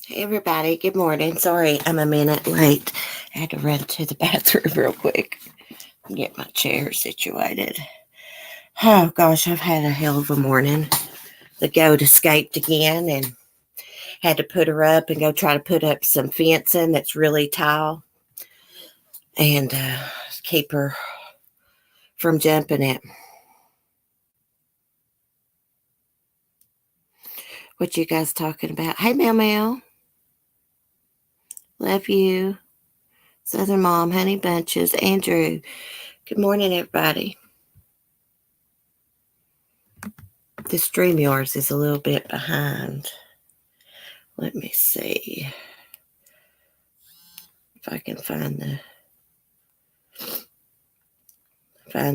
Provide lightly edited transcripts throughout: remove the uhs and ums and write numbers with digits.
Hey everybody, good morning. Sorry I'm a minute late. I had to run to the bathroom real quick and get my chair situated. Oh gosh, I've had a hell of a morning. The goat escaped again and had to put her up and go try to put up some fencing that's really tall and keep her from jumping it. What you guys talking about? Hey Mel Mel, love you. Southern Mom, Honey Bunches, Andrew. Good morning everybody. This StreamYards is a little bit behind. Let me see if I can find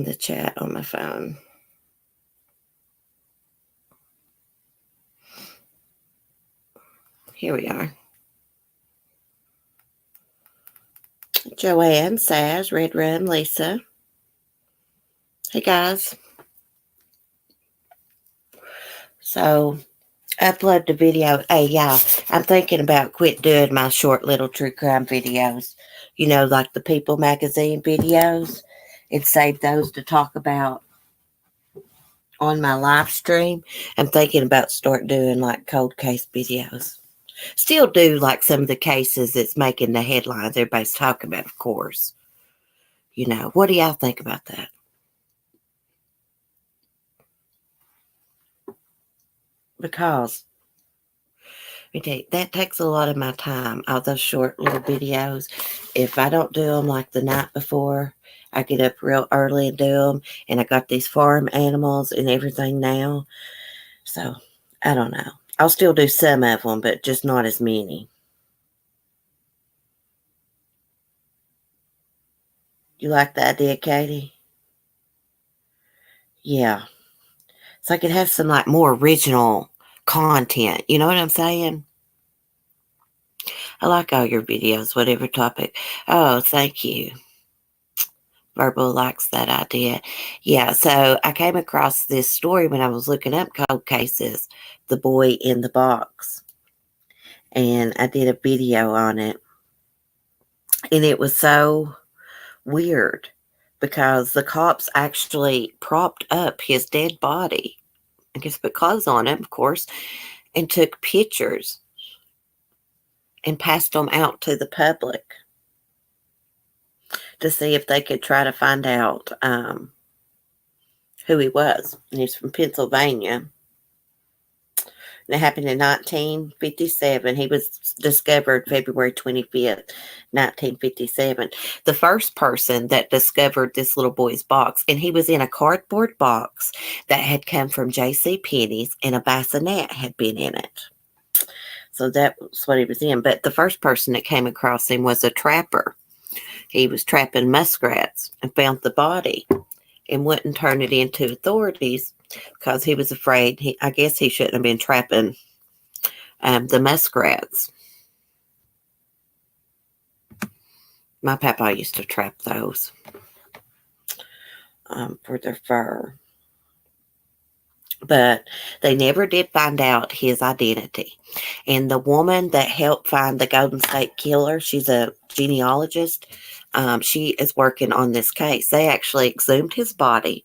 the chat on my phone. Here we are. Joanne, Saz, Red Rum, Lisa. Hey guys. So upload the video. Hey y'all, I'm thinking about quit doing my short little true crime videos. You know, like the People magazine videos, and save those to talk about on my live stream. I'm thinking about start doing like cold case videos. Still do like some of the cases that's making the headlines everybody's talking about, of course. You know, what do y'all think about that? Because that takes a lot of my time, all those short little videos. If I don't do them like the night before, I get up real early and do them. And I got these farm animals and everything now. So, I don't know. I'll still do some of them, but just not as many. You like the idea, Katie? Yeah. So I could have some like more original content. You know what I'm saying? I like all your videos, whatever topic. Oh, thank you. Verbal likes that idea. Yeah, so I came across this story when I was looking up cold cases, The Boy in the Box. And I did a video on it. And it was so weird because the cops actually propped up his dead body. I guess put clothes on him, of course, and took pictures and passed them out to the public to see if they could try to find out who he was. And he's from Pennsylvania. And it happened in 1957. He was discovered February 25th, 1957. The first person that discovered this little boy's box, and he was in a cardboard box that had come from J.C. Penney's, and a bassinet had been in it. So that was what he was in. But the first person that came across him was a trapper. He was trapping muskrats and found the body and wouldn't turn it into authorities because he was afraid. I guess he shouldn't have been trapping the muskrats. My papa used to trap those for their fur. But they never did find out his identity. And the woman that helped find the Golden State Killer, she's a genealogist. She is working on this case. They actually exhumed his body,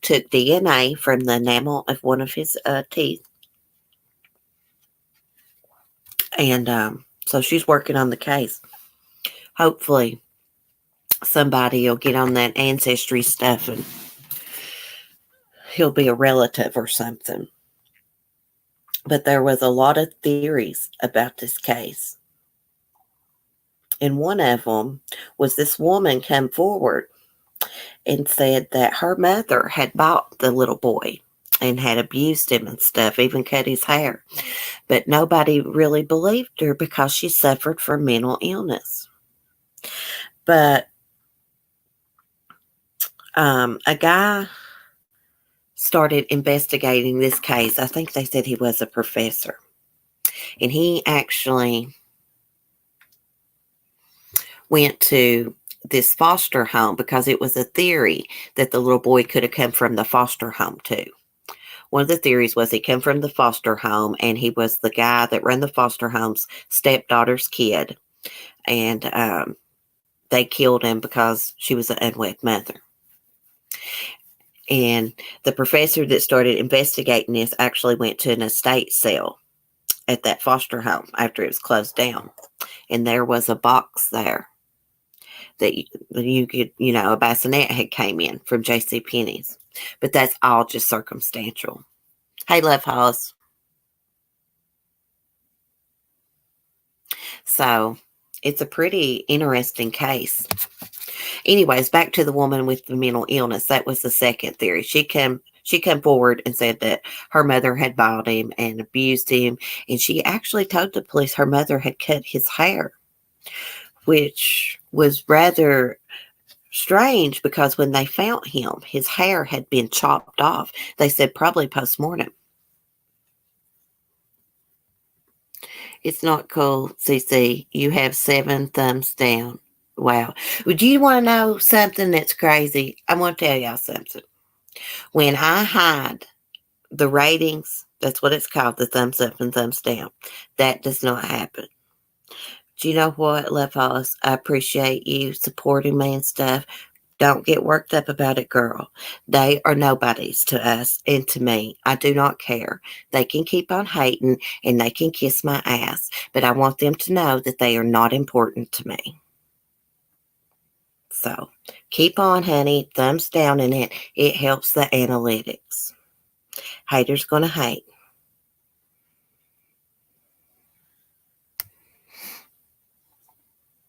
took DNA from the enamel of one of his teeth. And so she's working on the case. Hopefully somebody will get on that ancestry stuff and he'll be a relative or something. But there was a lot of theories about this case. And one of them was this woman come forward and said that her mother had bought the little boy and had abused him and stuff, even cut his hair. But nobody really believed her because she suffered from mental illness. But a guy started investigating this case. I think they said he was a professor. And he actually went to this foster home because it was a theory that the little boy could have come from the foster home too. One of the theories was he came from the foster home, and he was the guy that ran the foster home's stepdaughter's kid. And they killed him because she was an unwed mother. And the professor that started investigating this actually went to an estate sale at that foster home after it was closed down. And there was a box there that you could, a bassinet had came in from J.C. Penney's. But that's all just circumstantial. Hey, Love Hollis. So it's a pretty interesting case. Anyways, back to the woman with the mental illness. That was the second theory. She came forward and said that her mother had bought him and abused him. And she actually told the police her mother had cut his hair, which was rather strange because when they found him, his hair had been chopped off. They said probably post-mortem. It's not cool, CC. You have 7 thumbs down. Wow. Would you want to know something that's crazy? I want to tell y'all something. When I hide the ratings, that's what it's called, the thumbs up and thumbs down. That does not happen. Do you know what, Love Hollis? I appreciate you supporting me and stuff. Don't get worked up about it, girl. They are nobodies to us and to me. I do not care. They can keep on hating and they can kiss my ass, but I want them to know that they are not important to me. So keep on, honey. Thumbs down in it. It helps the analytics. Haters gonna hate.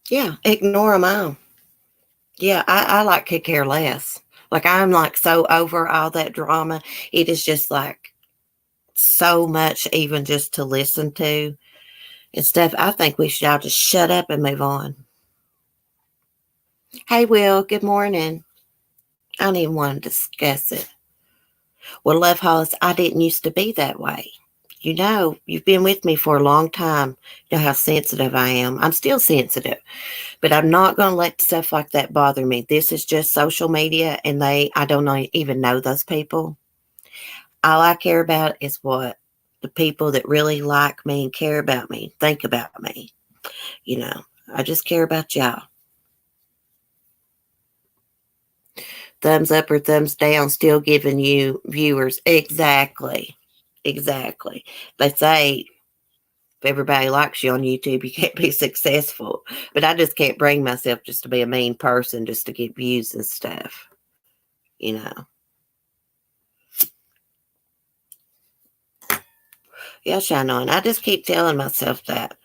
Yeah, ignore them all. Yeah, I like could care less. Like, I'm like so over all that drama. It is just like so much even just to listen to and stuff. I think we should all just shut up and move on. Hey, Will, good morning. I don't even want to discuss it. Well, Love Hollis, I didn't used to be that way. You know, you've been with me for a long time. You know how sensitive I am. I'm still sensitive, but I'm not going to let stuff like that bother me. This is just social media, and I don't even know those people. All I care about is what the people that really like me and care about me think about me. I just care about y'all. Thumbs up or thumbs down, still giving you viewers. Exactly. They say if everybody likes you on YouTube, you can't be successful. But I just can't bring myself just to be a mean person just to get views and stuff. Yeah, shine on. I just keep telling myself that.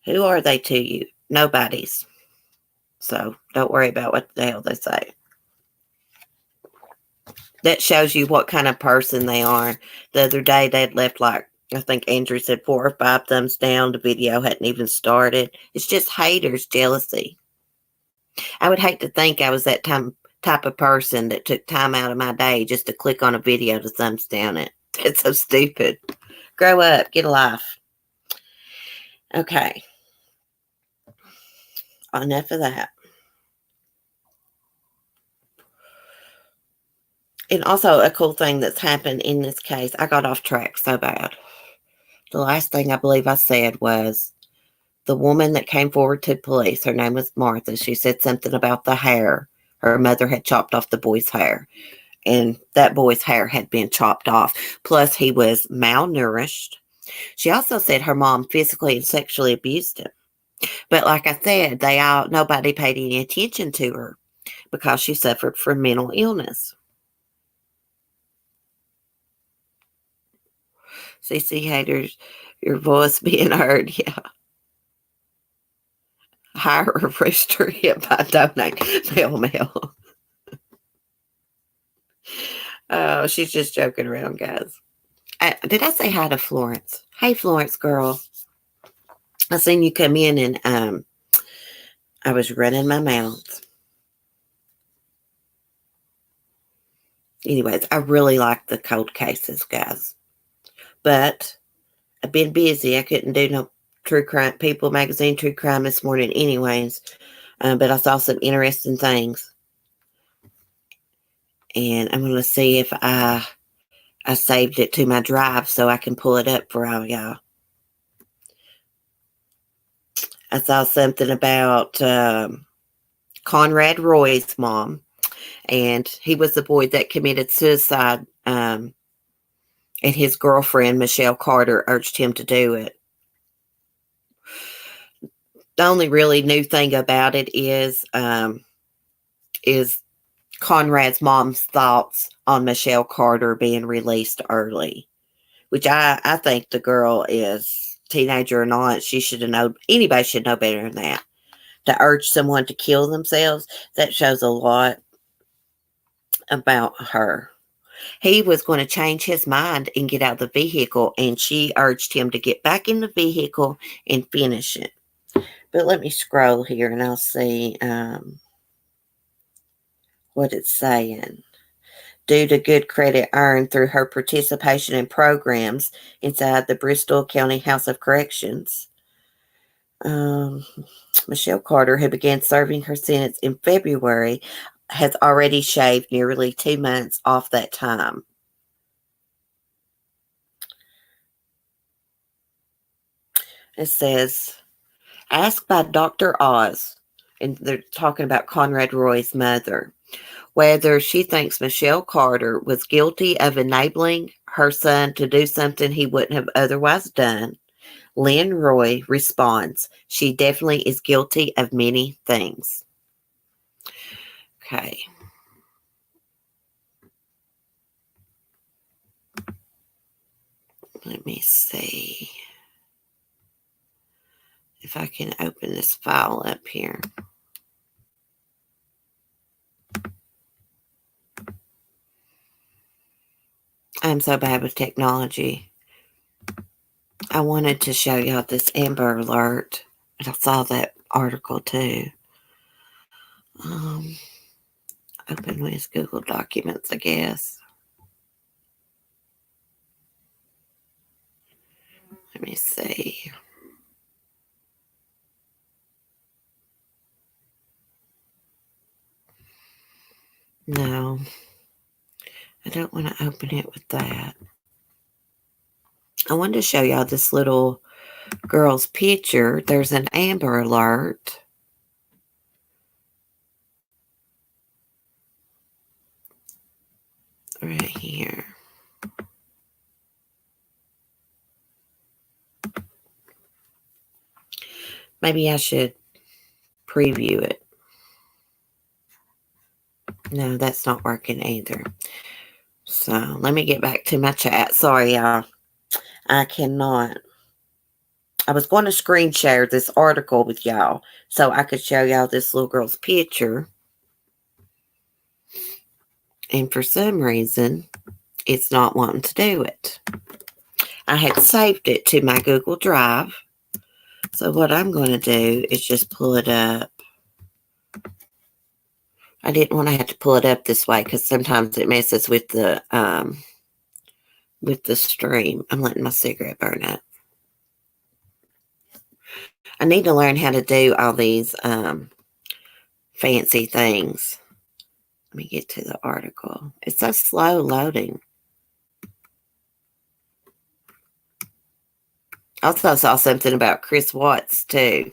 Who are they to you? Nobody's. So don't worry about what the hell they say. That shows you what kind of person they are. The other day, they'd left I think Andrew said 4 or 5 thumbs down. The video hadn't even started. It's just haters, jealousy. I would hate to think I was that type of person that took time out of my day just to click on a video to thumbs down it. It's so stupid. Grow up. Get a life. Okay. Enough of that. And also a cool thing that's happened in this case, I got off track so bad. The last thing I believe I said was the woman that came forward to police, her name was Martha. She said something about the hair. Her mother had chopped off the boy's hair, and that boy's hair had been chopped off. Plus, he was malnourished. She also said her mom physically and sexually abused him. But like I said, nobody paid any attention to her because she suffered from mental illness. CC haters, your voice being heard, yeah. Hire a rooster if I donate mail. Oh, she's just joking around, guys. Did I say hi to Florence? Hey, Florence, girl. I seen you come in and I was running my mouth. Anyways, I really like the cold cases, guys. But I've been busy. I couldn't do no True Crime, People Magazine True Crime this morning anyways. But I saw some interesting things. And I'm going to see if I I saved it to my drive so I can pull it up for all y'all. I saw something about Conrad Roy's mom, and he was the boy that committed suicide, and his girlfriend, Michelle Carter, urged him to do it. The only really new thing about it is Conrad's mom's thoughts on Michelle Carter being released early, which I think the girl is teenager or not, she should have known. Anybody should know better than that. To urge someone to kill themselves, that shows a lot about her. He was going to change his mind and get out of the vehicle, and she urged him to get back in the vehicle and finish it. But let me scroll here and I'll see what it's saying. Due to good credit earned through her participation in programs inside the Bristol County House of Corrections, Michelle Carter, who began serving her sentence in February, has already shaved nearly 2 months off that time. It says, asked by Dr. Oz, and they're talking about Conrad Roy's mother, whether she thinks Michelle Carter was guilty of enabling her son to do something he wouldn't have otherwise done. Lynn Roy responds, she definitely is guilty of many things. Okay. Let me see if I can open this file up here. I'm so bad with technology. I wanted to show y'all this Amber Alert, and I saw that article too. Open with Google Documents, I guess. Let me see. No, I don't want to open it with that. I wanted to show y'all this little girl's picture. There's an Amber Alert. Right here. Maybe I should preview it. No, that's not working either. So let me get back to my chat. Sorry, y'all. I cannot. I was going to screen share this article with y'all so I could show y'all this little girl's picture. And for some reason, it's not wanting to do it. I had saved it to my Google Drive. So what I'm going to do is just pull it up. I didn't want to have to pull it up this way because sometimes it messes with the stream. I'm letting my cigarette burn up. I need to learn how to do all these fancy things. Let me get to the article. It's so slow loading. Also saw something about Chris Watts too.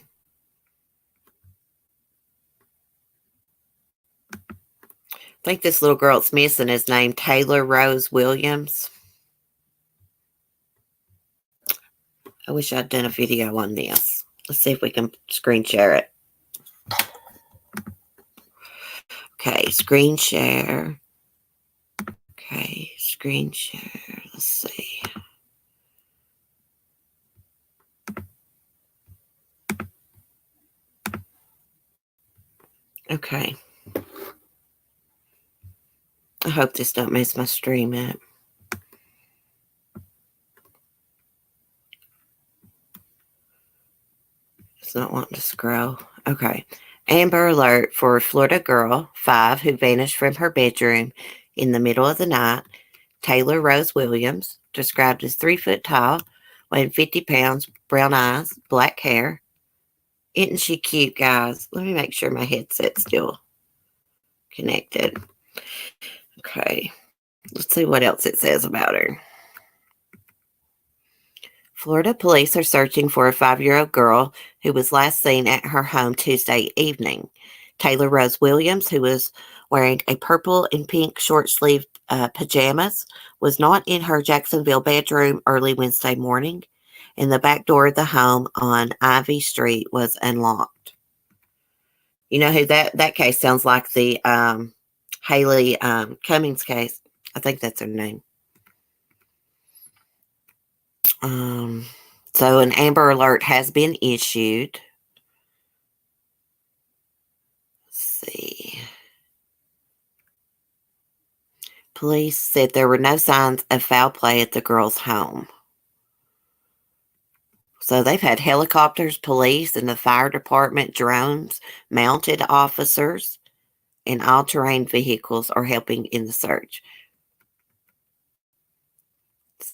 I think this little girl that's missing is named Taylor Rose Williams. I wish I'd done a video on this. Let's see if we can screen share it. Okay, screen share. Okay, screen share. Let's see. Okay. I hope this don't mess my stream up. It's not wanting to scroll. Okay. Amber Alert for a Florida girl, 5, who vanished from her bedroom in the middle of the night. Taylor Rose Williams, described as 3 foot tall, weighing 50 pounds, brown eyes, black hair. Isn't she cute, guys? Let me make sure my headset's still connected. Okay. Let's see what else it says about her. Florida police are searching for a 5-year-old girl who was last seen at her home Tuesday evening. Taylor Rose Williams, who was wearing a purple and pink short-sleeved pajamas, was not in her Jacksonville bedroom early Wednesday morning, and the back door of the home on Ivy Street was unlocked. You know who that case sounds like? The Haley Cummings case. I think that's her name. So an Amber Alert has been issued. Let's see. Police said there were no signs of foul play at the girl's home. So they've had helicopters, police, and the fire department, drones, mounted officers, and all-terrain vehicles are helping in the search.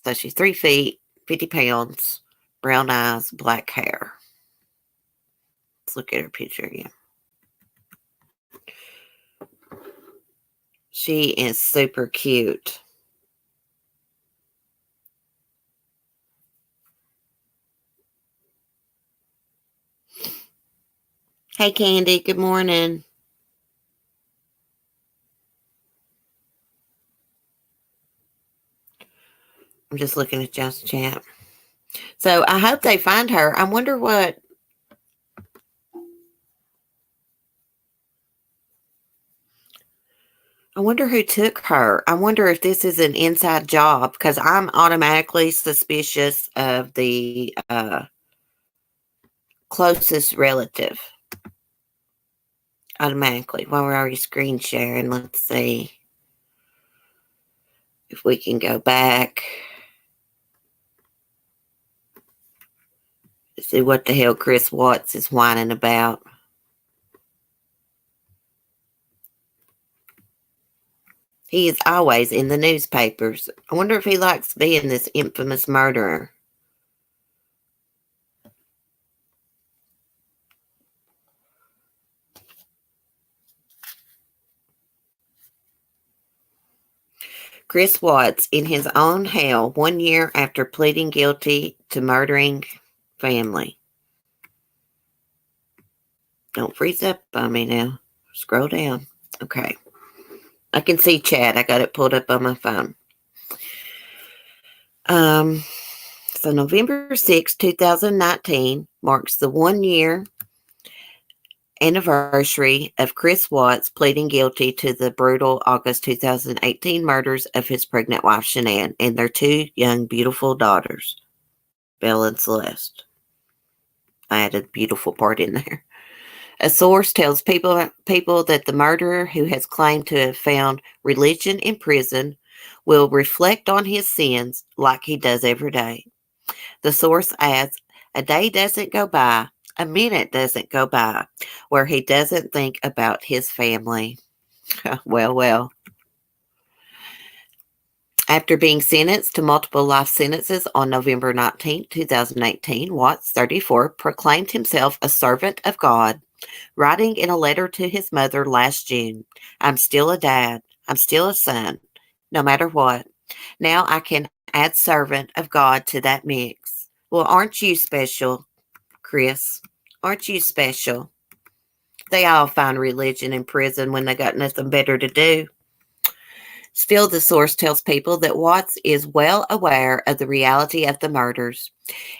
So she's 3 feet, 50 pounds, brown eyes, black hair. Let's look at her picture again. She is super cute. Hey, Candy. Good morning. I'm just looking at y'all's chat. So I hope they find her. I wonder what. I wonder who took her. I wonder if this is an inside job because I'm automatically suspicious of the closest relative. Automatically. While we're already screen sharing, let's see if we can go back. See what the hell Chris Watts is whining about. He is always in the newspapers. I wonder if he likes being this infamous murderer. Chris Watts in his own hell 1 year after pleading guilty to murdering family. Don't freeze up on me now. Scroll down. Okay. I can see chat. I got it pulled up on my phone. So November 6, 2019 marks the 1 year anniversary of Chris Watts pleading guilty to the brutal August 2018 murders of his pregnant wife, Shanann, and their 2 young, beautiful daughters, Belle and Celeste. I added a beautiful part in there. A source tells people that the murderer, who has claimed to have found religion in prison, will reflect on his sins like he does every day. The source adds, a day doesn't go by, a minute doesn't go by, where he doesn't think about his family. Well. After being sentenced to multiple life sentences on November 19, 2018, Watts, 34, proclaimed himself a servant of God, writing in a letter to his mother last June, I'm still a dad. I'm still a son, no matter what. Now I can add servant of God to that mix. Well, aren't you special, Chris? Aren't you special? They all find religion in prison when they got nothing better to do. Still, the source tells people that Watts is well aware of the reality of the murders.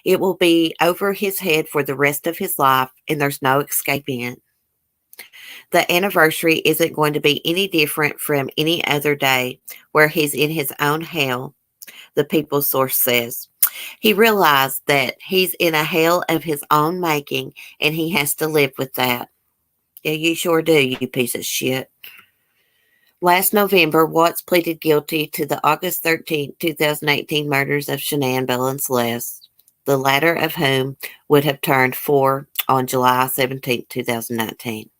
It will be over his head for the rest of his life, and there's no escaping it. The anniversary isn't going to be any different from any other day where he's in his own hell, the People's source says. He realized that he's in a hell of his own making, and he has to live with that. Yeah, you sure do, you piece of shit. Last November, Watts pleaded guilty to the August 13, 2018 murders of Shanann, Belle, and Celeste, the latter of whom would have turned 4 on July 17, 2019.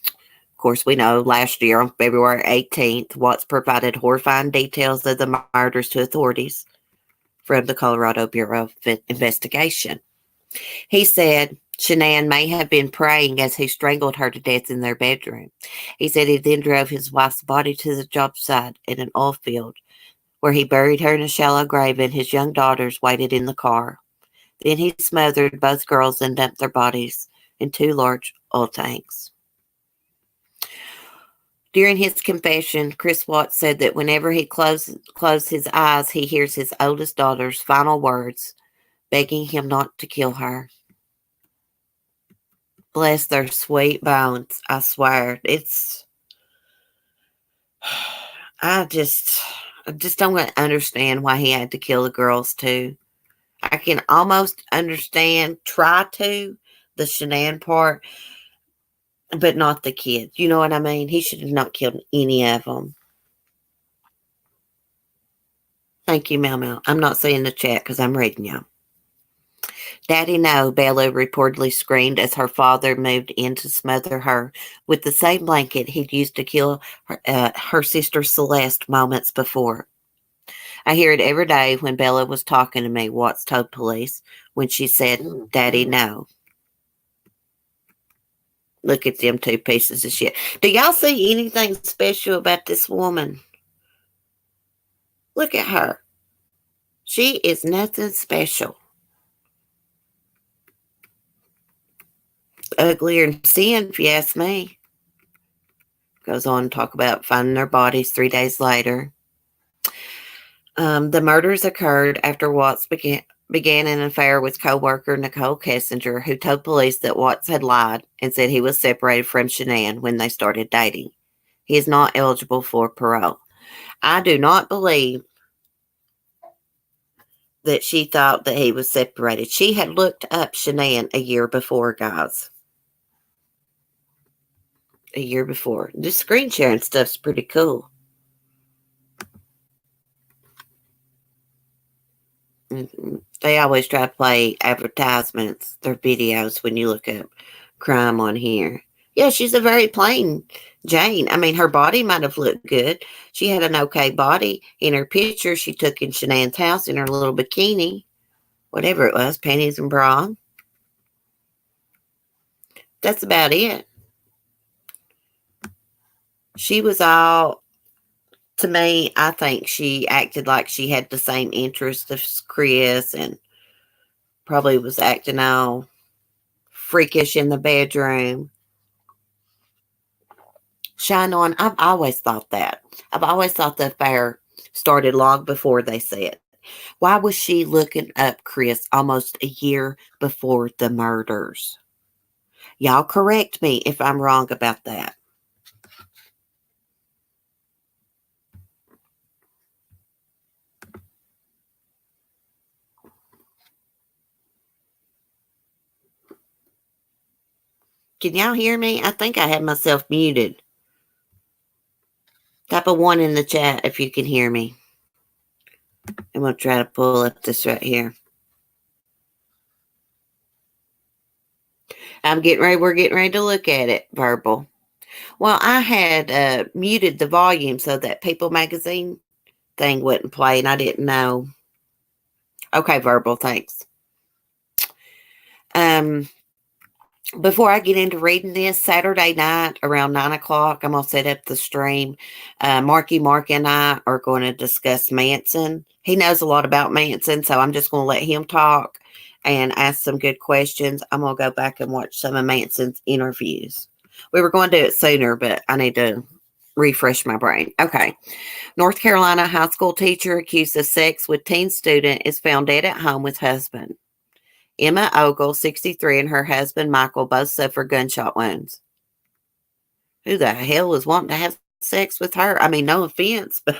Of course, we know last year on February 18th, Watts provided horrifying details of the murders to authorities from the Colorado Bureau of Investigation. He said, Shanann may have been praying as he strangled her to death in their bedroom. He said he then drove his wife's body to the job site in an oil field, where he buried her in a shallow grave and his young daughters waited in the car. Then he smothered both girls and dumped their bodies in 2 large oil tanks. During his confession, Chris Watts said that whenever he closed his eyes, he hears his oldest daughter's final words, begging him not to kill her. Bless their sweet bones, I swear. I just don't understand why he had to kill the girls too. I can almost understand, the Shanann part, but not the kids. You know what I mean? He should have not killed any of them. Thank you, Mel Mel. I'm not saying the chat because I'm reading y'all. Daddy, no, Bella reportedly screamed as her father moved in to smother her with the same blanket he'd used to kill her sister Celeste moments before. I hear it every day when Bella was talking to me, Watts told police, when she said, Daddy, no. Look at them 2 pieces of shit. Do y'all see anything special about this woman? Look at her. She is nothing special. Uglier than sin, if you ask me. Goes on to talk about finding their bodies 3 days later. The murders occurred after Watts began an affair with co-worker Nicole Kessinger, who told police that Watts had lied and said he was separated from Shanann when they started dating. He is not eligible for parole. I do not believe that she thought that he was separated. She had looked up Shanann a year before, guys. A year before. This screen sharing stuff's pretty cool. They always try to play advertisements, their videos, when you look up crime on here. Yeah, she's a very plain Jane. I mean, her body might have looked good. She had an okay body. In her picture she took in Shanann's house in her little bikini, whatever it was, panties and bra. That's about it. She was all, to me, I think she acted like she had the same interests as Chris and probably was acting all freakish in the bedroom. Shine on. I've always thought that. I've always thought the affair started long before they said. Why was she looking up Chris almost a year before the murders? Y'all correct me if I'm wrong about that. Can y'all hear me? I think I had myself muted. Type a 1 in the chat if you can hear me. I'm going to try to pull up this right here. We're getting ready to look at it, Verbal. Well, I had muted the volume so that People Magazine thing wouldn't play, and I didn't know. Okay, Verbal, thanks. Before I get into reading this, Saturday night around 9 o'clock, I'm going to set up the stream. Marky Mark and I are going to discuss Manson. He knows a lot about Manson, so I'm just going to let him talk and ask some good questions. I'm going to go back and watch some of Manson's interviews. We were going to do it sooner, but I need to refresh my brain. Okay. North Carolina high school teacher accused of sex with teen student is found dead at home with husband. Emma Ogle, 63, and her husband, Michael, both suffered gunshot wounds. Who the hell was wanting to have sex with her? I mean, no offense, but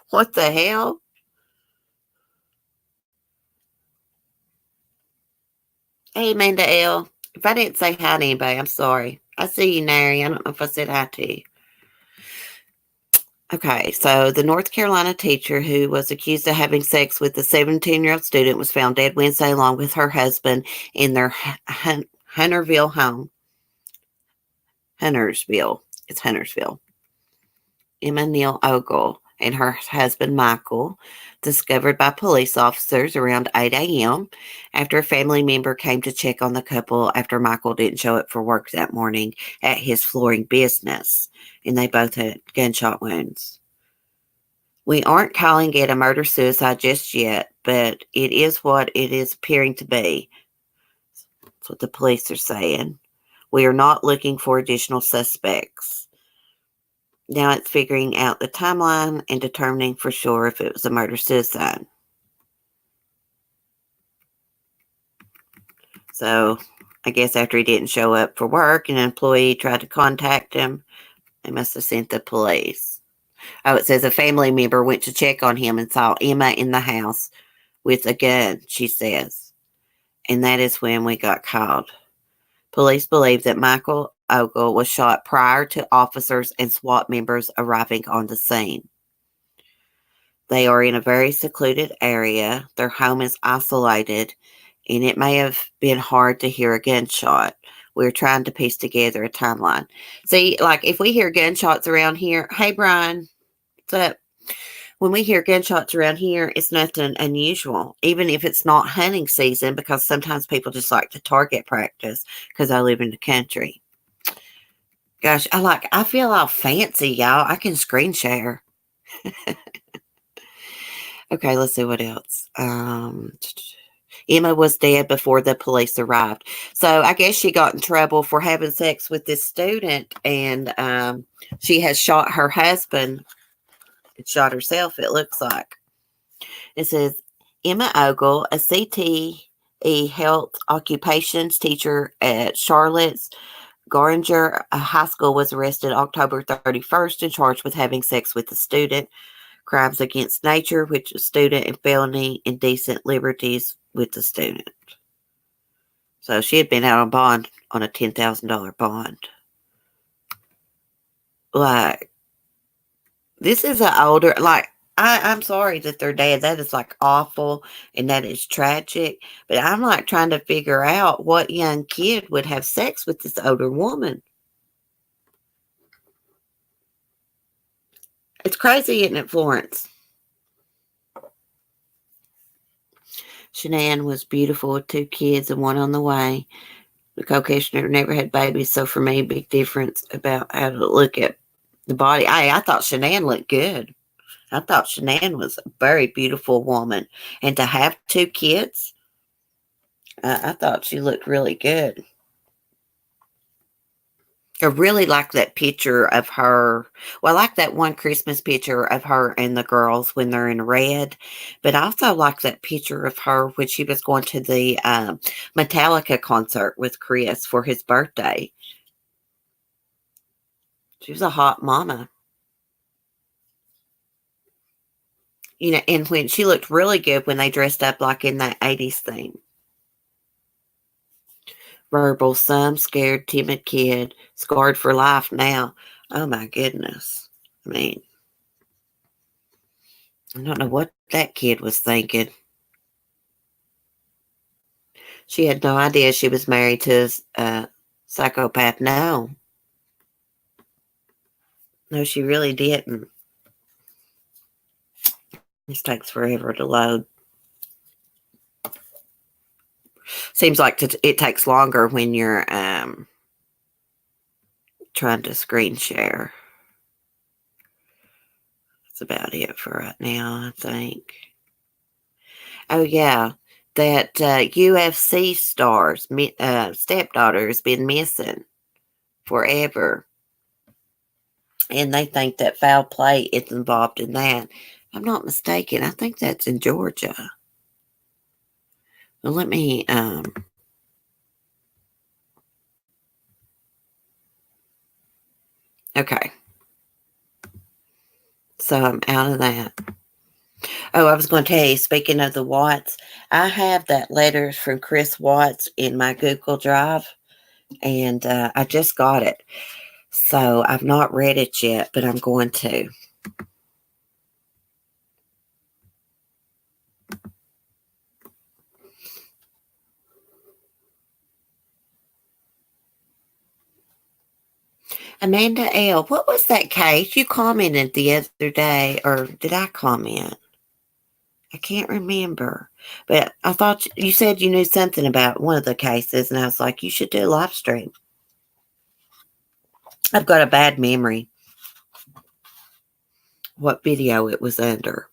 what the hell? Hey, Amanda L. If I didn't say hi to anybody, I'm sorry. I see you, Nary. I don't know if I said hi to you. Okay, so the North Carolina teacher who was accused of having sex with the 17-year-old student was found dead Wednesday along with her husband in their Huntersville home. Huntersville. It's Huntersville. Emma Neal Ogle, and her husband Michael, discovered by police officers around 8 a.m. after a family member came to check on the couple after Michael didn't show up for work that morning at his flooring business, and they both had gunshot wounds. We aren't calling it a murder suicide just yet, but it is what it is appearing to be. That's what the police are saying. We are not looking for additional suspects. Now it's figuring out the timeline and determining for sure if it was a murder suicide. So I guess after he didn't show up for work, an employee tried to contact him. They must have sent the police. Oh, it says a family member went to check on him and saw Emma in the house with a gun, she says. And that is when we got called. Police believe that Michael Ogle was shot prior to officers and SWAT members arriving on the scene. They are in a very secluded area. Their home is isolated, and it may have been hard to hear a gunshot. We're trying to piece together a timeline. See, like if we hear gunshots around here, hey, Brian, what's up? When we hear gunshots around here, it's nothing unusual, even if it's not hunting season, because sometimes people just like to target practice because I live in the country. Gosh, I feel all fancy, y'all. I can screen share. Okay, let's see what else. Emma was dead before the police arrived. So I guess she got in trouble for having sex with this student, and she has shot her husband and shot herself, it looks like. It says, Emma Ogle, a CTE health occupations teacher at Charlotte's Garinger High School, was arrested October 31st and charged with having sex with a student, crimes against nature, which is student, and felony indecent liberties with the student. So she had been out on bond on a $10,000 bond. Like, this is an older, like, I'm sorry that they're dead. That is like awful and that is tragic. But I'm like trying to figure out what young kid would have sex with this older woman. It's crazy, isn't it, Florence? Shanann was beautiful with 2 kids and 1 on the way. Nicole Keshner never had babies, so for me, big difference about how to look at the body. I thought Shanann looked good. I thought Shanann was a very beautiful woman. And to have 2 kids, I thought she looked really good. I really like that picture of her. Well, I like that one Christmas picture of her and the girls when they're in red. But I also like that picture of her when she was going to the Metallica concert with Chris for his birthday. She was a hot mama. You know, and when she looked really good when they dressed up like in that 80s theme. Verbal, some scared, timid kid, scarred for life now. Oh my goodness. I mean, I don't know what that kid was thinking. She had no idea she was married to a psychopath. No. No, she really didn't. This takes forever to load. Seems like it takes longer when you're trying to screen share. That's about it for right now, I think. Oh, yeah. That UFC star's stepdaughter has been missing forever. And they think that foul play is involved in that. I'm not mistaken. I think that's in Georgia. Well, let me okay. So I'm out of that. Oh, I was going to tell you, speaking of the Watts, I have that letters from Chris Watts in my Google Drive, and I just got it. So I've not read it yet, but I'm going to. Amanda L., what was that case? You commented the other day, or did I comment? I can't remember. But I thought you said you knew something about one of the cases, and I was like, you should do a live stream. I've got a bad memory. What video it was under.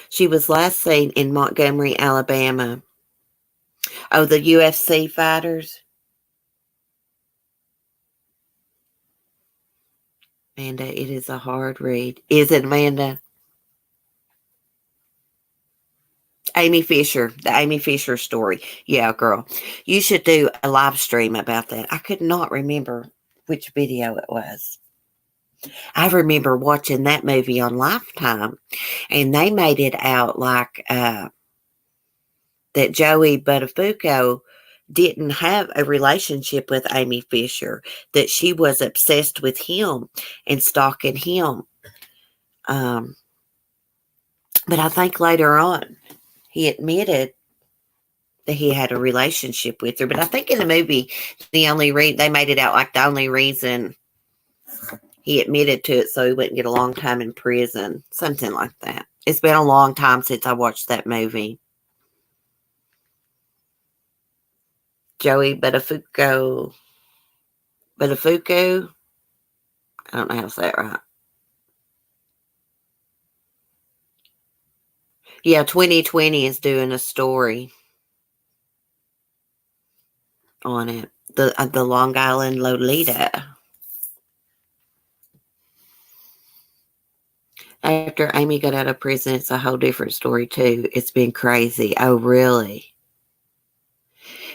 She was last seen in Montgomery, Alabama. Oh, the UFC fighters? Amanda, it is a hard read. Is it, Amanda? Amy Fisher, the Amy Fisher story. Yeah, girl. You should do a live stream about that. I could not remember which video it was. I remember watching that movie on Lifetime, and they made it out like that Joey Buttafuoco didn't have a relationship with Amy Fisher, that she was obsessed with him and stalking him. But I think later on, he admitted that he had a relationship with her. But I think in the movie, they made it out like the only reason he admitted to it so he wouldn't get a long time in prison. Something like that. It's been a long time since I watched that movie. Joey Buttafuoco. Buttafuoco? I don't know how to say it right. Yeah, 2020 is doing a story on it. The Long Island Lolita. After Amy got out of prison, it's a whole different story too. It's been crazy. Oh, really?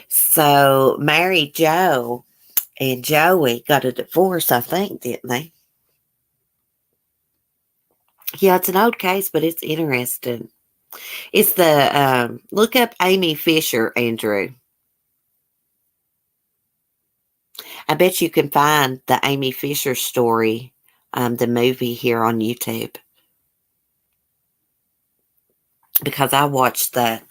So Mary Jo and Joey got a divorce, I think, didn't they? Yeah, it's an old case, but it's interesting. It's the look up Amy Fisher, Andrew. I bet you can find the Amy Fisher story, the movie here on YouTube. Because I watched that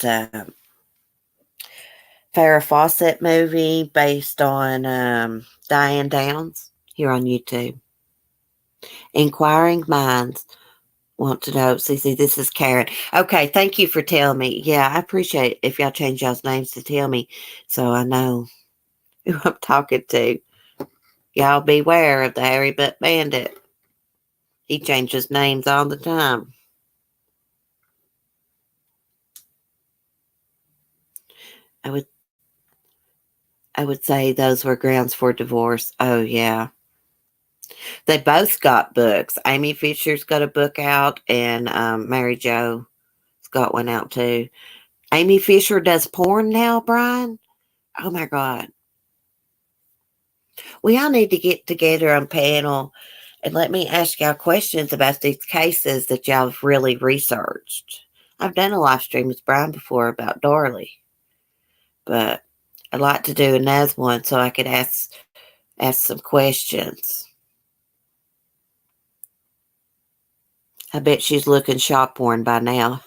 Farrah Fawcett movie based on Diane Downs here on YouTube. Inquiring minds want to know. See, this is Karen. Okay, thank you for telling me. Yeah, I appreciate it if y'all change y'all's names to tell me so I know who I'm talking to. Y'all beware of the Hairy Butt Bandit. He changes names all the time. I would say those were grounds for divorce. Oh, yeah. They both got books. Amy Fisher's got a book out, and Mary Jo's got one out too. Amy Fisher does porn now, Brian? Oh, my God. We all need to get together on panel and let me ask y'all questions about these cases that y'all have really researched. I've done a live stream with Brian before about Darley, but I'd like to do another one so I could ask some questions. I bet she's looking shop porn by now.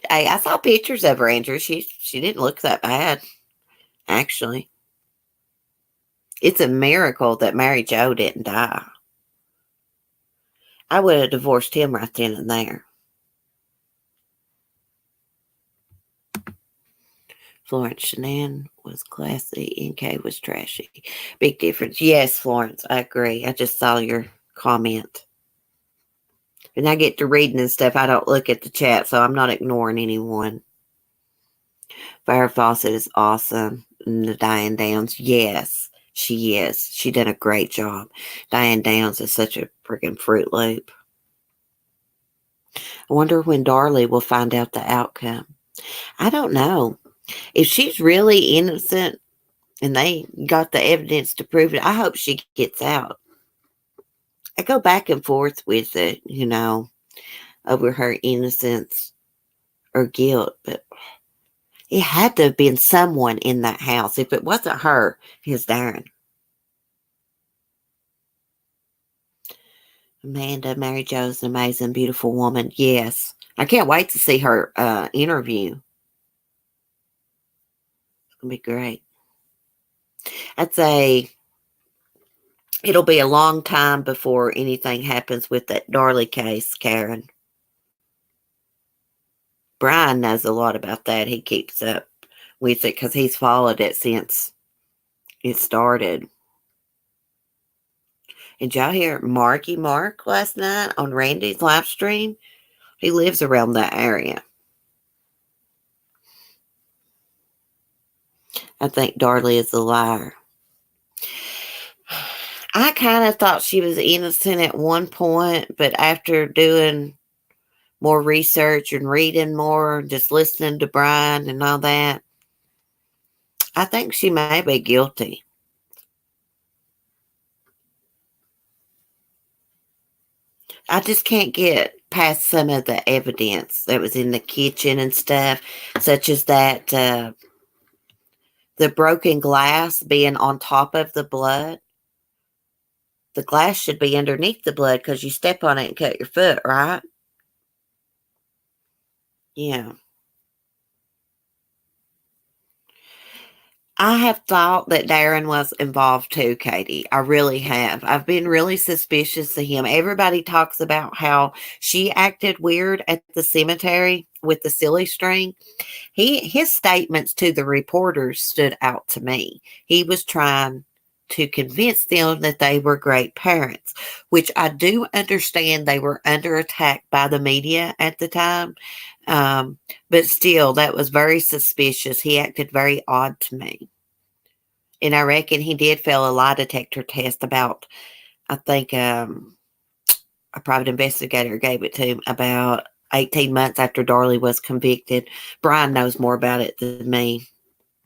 Hey, I saw pictures of her, Andrew. She didn't look that bad, actually. It's a miracle that Mary Jo didn't die. I would have divorced him right then and there. Florence Shanann was classy. NK was trashy. Big difference. Yes, Florence, I agree. I just saw your comment. And I get to reading and stuff. I don't look at the chat, so I'm not ignoring anyone. Farrah Fawcett is awesome. And the Diane Downs, yes, she is. She did a great job. Diane Downs is such a freaking Fruit Loop. I wonder when Darley will find out the outcome. I don't know. If she's really innocent and they got the evidence to prove it, I hope she gets out. I go back and forth with it, over her innocence or guilt, but it had to have been someone in that house. If it wasn't her, it's Darren. Amanda, Mary Jo's an amazing, beautiful woman. Yes. I can't wait to see her interview. It'll be great. I'd say it'll be a long time before anything happens with that Darley case, Karen. Brian knows a lot about that. He keeps up with it because he's followed it since it started. Did y'all hear Marky Mark last night on Randy's live stream? He lives around that area. I think Darley is a liar. I kind of thought she was innocent at one point, but after doing more research and reading more, just listening to Brian and all that, I think she may be guilty. I just can't get past some of the evidence that was in the kitchen and stuff, such as that the broken glass being on top of the blood. The glass should be underneath the blood because you step on it and cut your foot, right? Yeah. I have thought that Darren was involved too, Katie. I really have. I've been really suspicious of him. Everybody talks about how she acted weird at the cemetery with the silly string. His statements to the reporters stood out to me. He was trying to convince them that they were great parents, which I do understand they were under attack by the media at the time. But still, that was very suspicious. He acted very odd to me. And I reckon he did fail a lie detector test about, I think a private investigator gave it to him about 18 months after Darley was convicted. Brian knows more about it than me.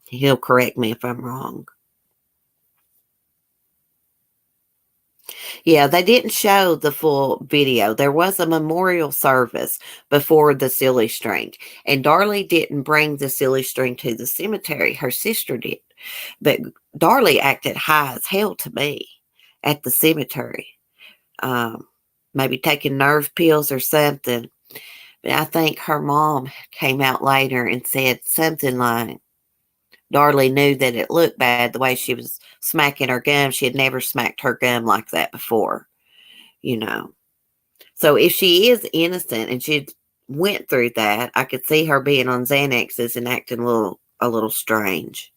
He'll correct me if I'm wrong. Yeah, they didn't show the full video. There was a memorial service before the silly string, and Darley didn't bring the silly string to the cemetery. Her sister did. But Darley acted high as hell to me at the cemetery. Maybe taking nerve pills or something. But I think her mom came out later and said something like, Darley knew that it looked bad the way she was smacking her gum. She had never smacked her gum like that before, you know. So if she is innocent and she went through that, I could see her being on Xanaxes and acting a little strange.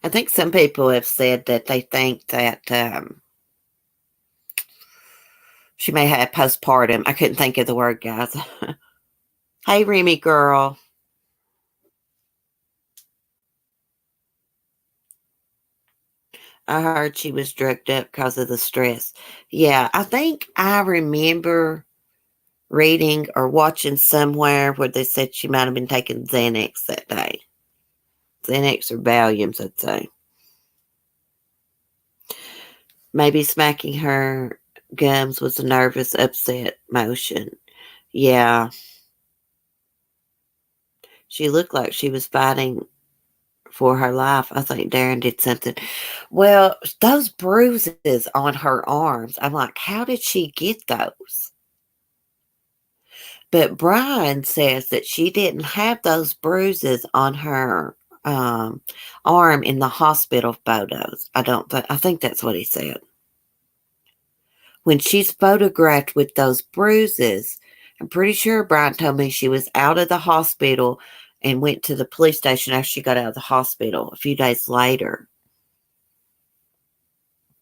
I think some people have said that they think that she may have postpartum. I couldn't think of the word, guys. Hey, Remy girl. I heard she was drugged up because of the stress. Yeah, I think I remember reading or watching somewhere where they said she might have been taking Xanax that day. Xanax or Valiums, I'd say. Maybe smacking her gums was a nervous, upset motion. Yeah. She looked like she was fighting for her life. I think Darren did something. Well, those bruises on her arms, I'm like, how did she get those? But Brian says that she didn't have those bruises on her arm in the hospital photos. I think that's what he said. When she's photographed with those bruises, I'm pretty sure Brian told me she was out of the hospital and went to the police station after she got out of the hospital a few days later.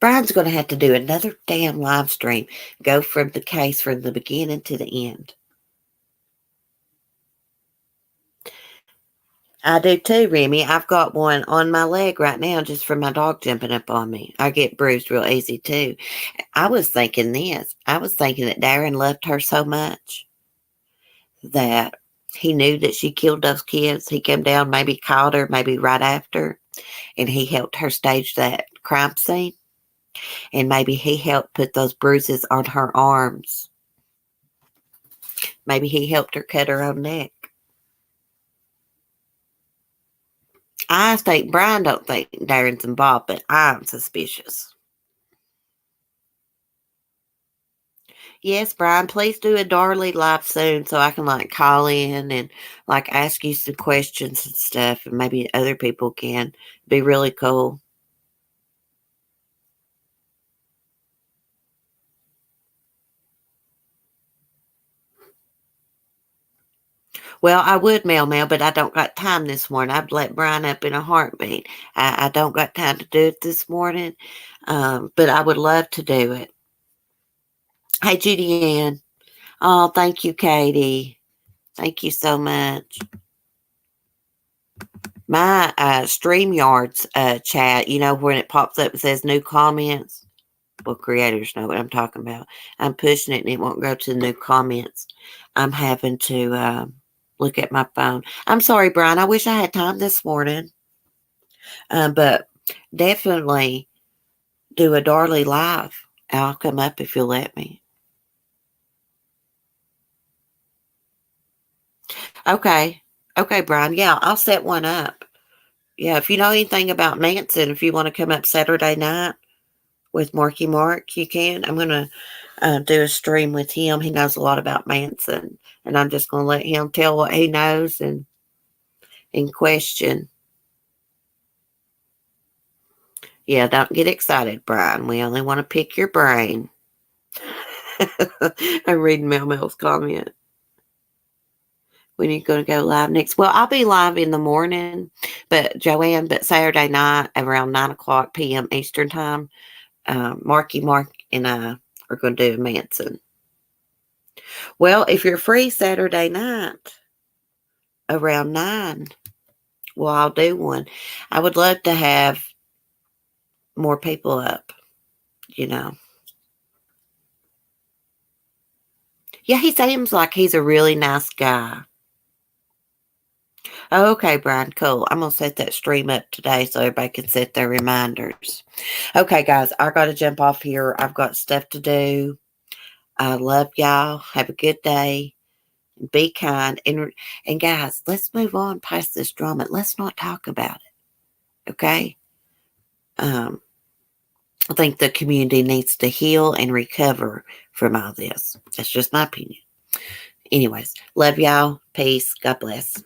Brian's going to have to do another damn live stream, go from the case from the beginning to the end. I do too, Remy. I've got one on my leg right now just from my dog jumping up on me. I get bruised real easy too. I was thinking this. I was thinking that Darren loved her so much that he knew that she killed those kids. He came down, maybe called her, maybe right after, and he helped her stage that crime scene. And maybe he helped put those bruises on her arms. Maybe he helped her cut her own neck. I think Brian don't think Darren's involved, but I'm suspicious. Yes, Brian, please do a Darley live soon so I can like call in and like ask you some questions and stuff, and maybe other people can. Be really cool. Well, I would mail, but I don't got time this morning. I'd let Brian up in a heartbeat. I don't got time to do it this morning, but I would love to do it. Hey, Judy Ann. Oh, thank you, Katie. Thank you so much. My StreamYards chat, when it pops up and says new comments, well, creators know what I'm talking about. I'm pushing it and it won't go to the new comments. I'm having to look at my phone. I'm sorry, Brian. I wish I had time this morning. But definitely do a Darley live. I'll come up if you'll let me. Okay. Okay, Brian. Yeah, I'll set one up. Yeah, if you know anything about Manson, if you want to come up Saturday night with Marky Mark, you can. I'm going to do a stream with him. He knows a lot about Manson, and I'm just going to let him tell what he knows and question. Yeah, don't get excited, Brian. We only want to pick your brain. I'm reading Mel Mel's comment. When are you going to go live next? Well, I'll be live in the morning, but Saturday night around 9 o'clock p.m. Eastern time, Marky Mark and I are going to do a Manson. Well, if you're free Saturday night around 9, well, I'll do one. I would love to have more people up, you know. Yeah, he seems like he's a really nice guy. Okay, Brian, cool. I'm going to set that stream up today so everybody can set their reminders. Okay, guys, I got to jump off here. I've got stuff to do. I love y'all. Have a good day. Be kind. And guys, let's move on past this drama. Let's not talk about it. Okay? I think the community needs to heal and recover from all this. That's just my opinion. Anyways, love y'all. Peace. God bless.